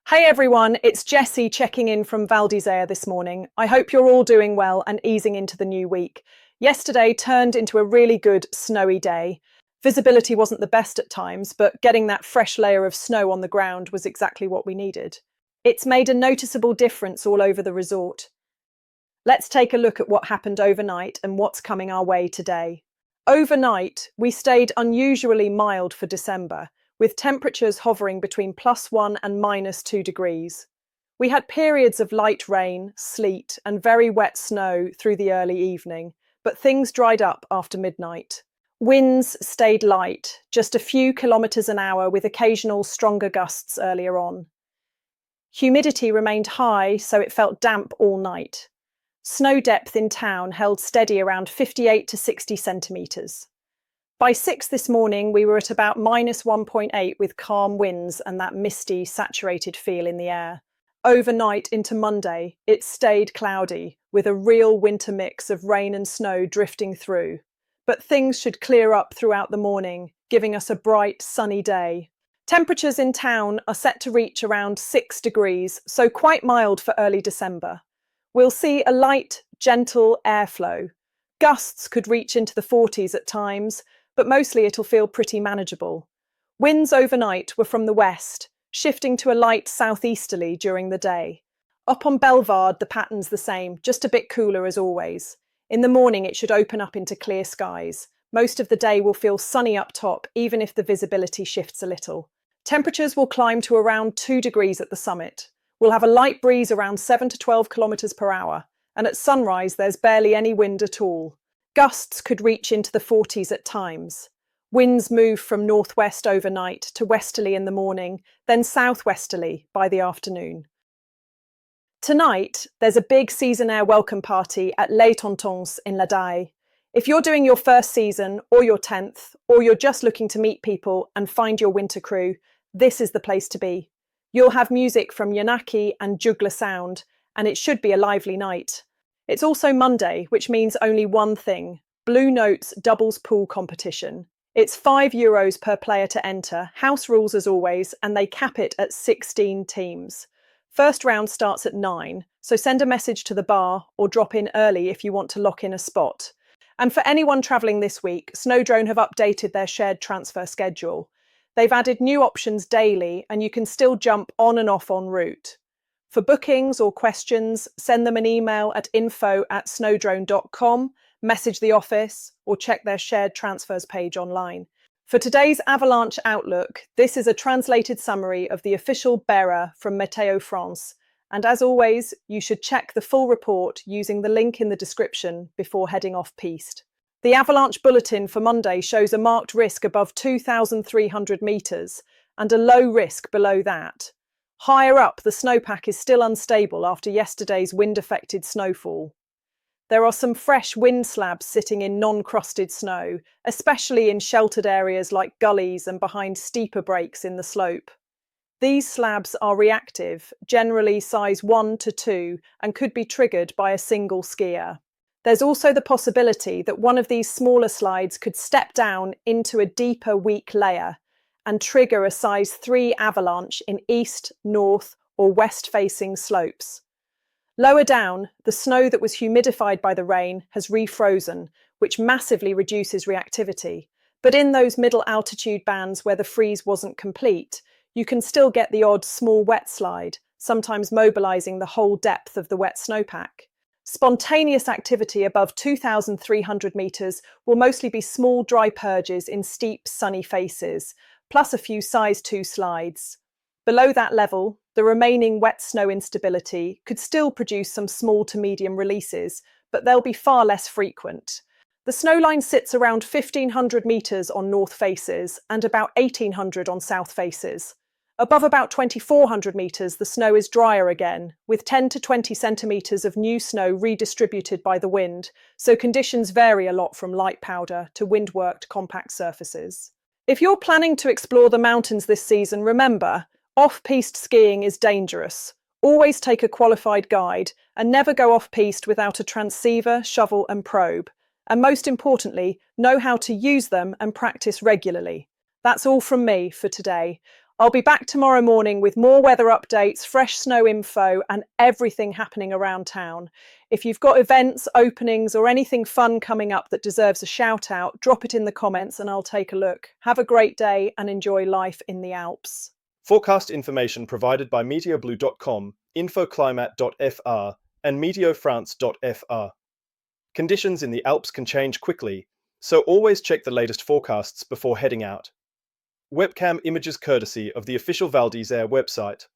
Hey everyone, it's Jessie checking in from Val d'Isère this morning. I hope you're all doing well and easing into the new week. Yesterday turned into a really good snowy day. Visibility wasn't the best at times, but getting that fresh layer of snow on the ground was exactly what we needed. It's made a noticeable difference all over the resort. Let's take a look at what happened overnight and what's coming our way today. Overnight, we stayed unusually mild for December, with temperatures hovering between +1 and -2 degrees. We had periods of light rain, sleet, and very wet snow through the early evening, but things dried up after midnight. Winds stayed light, just a few kilometres an hour with occasional stronger gusts earlier on. Humidity remained high, so it felt damp all night. Snow depth in town held steady around 58 to 60 centimetres. By 6 this morning, we were at about -1.8 with calm winds and that misty, saturated feel in the air. Overnight into Monday, it stayed cloudy, with a real winter mix of rain and snow drifting through. But things should clear up throughout the morning, giving us a bright, sunny day. Temperatures in town are set to reach around 6 degrees, so quite mild for early December. We'll see a light, gentle airflow. Gusts could reach into the 40s at times, but mostly it'll feel pretty manageable. Winds overnight were from the west, shifting to a light southeasterly during the day. Up on Bellevarde, the pattern's the same, just a bit cooler as always. In the morning, it should open up into clear skies. Most of the day will feel sunny up top, even if the visibility shifts a little. Temperatures will climb to around 2 degrees at the summit. We'll have a light breeze around 7 to 12 kilometres per hour, and at sunrise, there's barely any wind at all. Gusts could reach into the 40s at times. Winds move from northwest overnight to westerly in the morning, then southwesterly by the afternoon. Tonight, there's a big Saisonnaire welcome party at Les Tontons in La Daille. If you're doing your first season, or your 10th, or you're just looking to meet people and find your winter crew, this is the place to be. You'll have music from Yanaki and Juggler Sound, and it should be a lively night. It's also Monday, which means only one thing: Blue Note's doubles pool competition. It's €5 per player to enter, house rules as always, and they cap it at 16 teams. First round starts at 9, so send a message to the bar or drop in early if you want to lock in a spot. And for anyone travelling this week, Snowdrone have updated their shared transfer schedule. They've added new options daily, and you can still jump on and off en route. For bookings or questions, send them an email at info@snowdrone.com, message the office, or check their shared transfers page online. For today's Avalanche Outlook, this is a translated summary of the official bearer from Météo France. And as always, you should check the full report using the link in the description before heading off-piste. The avalanche bulletin for Monday shows a marked risk above 2,300 metres and a low risk below that. Higher up, the snowpack is still unstable after yesterday's wind-affected snowfall. There are some fresh wind slabs sitting in non-crusted snow, especially in sheltered areas like gullies and behind steeper breaks in the slope. These slabs are reactive, generally size 1 to 2, and could be triggered by a single skier. There's also the possibility that one of these smaller slides could step down into a deeper, weak layer and trigger a size 3 avalanche in east, north, or west-facing slopes. Lower down, the snow that was humidified by the rain has refrozen, which massively reduces reactivity. But in those middle altitude bands where the freeze wasn't complete, you can still get the odd small wet slide, sometimes mobilising the whole depth of the wet snowpack. Spontaneous activity above 2,300 metres will mostly be small dry purges in steep, sunny faces, plus a few size 2 slides. Below that level, the remaining wet snow instability could still produce some small to medium releases, but they'll be far less frequent. The snowline sits around 1,500 metres on north faces and about 1,800 on south faces. Above about 2,400 metres, the snow is drier again, with 10 to 20 centimetres of new snow redistributed by the wind, so conditions vary a lot from light powder to wind-worked compact surfaces. If you're planning to explore the mountains this season, remember, off-piste skiing is dangerous. Always take a qualified guide and never go off-piste without a transceiver, shovel and probe. And most importantly, know how to use them and practice regularly. That's all from me for today. I'll be back tomorrow morning with more weather updates, fresh snow info, and everything happening around town. If you've got events, openings, or anything fun coming up that deserves a shout out, drop it in the comments and I'll take a look. Have a great day and enjoy life in the Alps. Forecast information provided by meteoblue.com, infoclimat.fr, and meteofrance.fr. Conditions in the Alps can change quickly, so always check the latest forecasts before heading out. Webcam images courtesy of the official Val d'Isère website.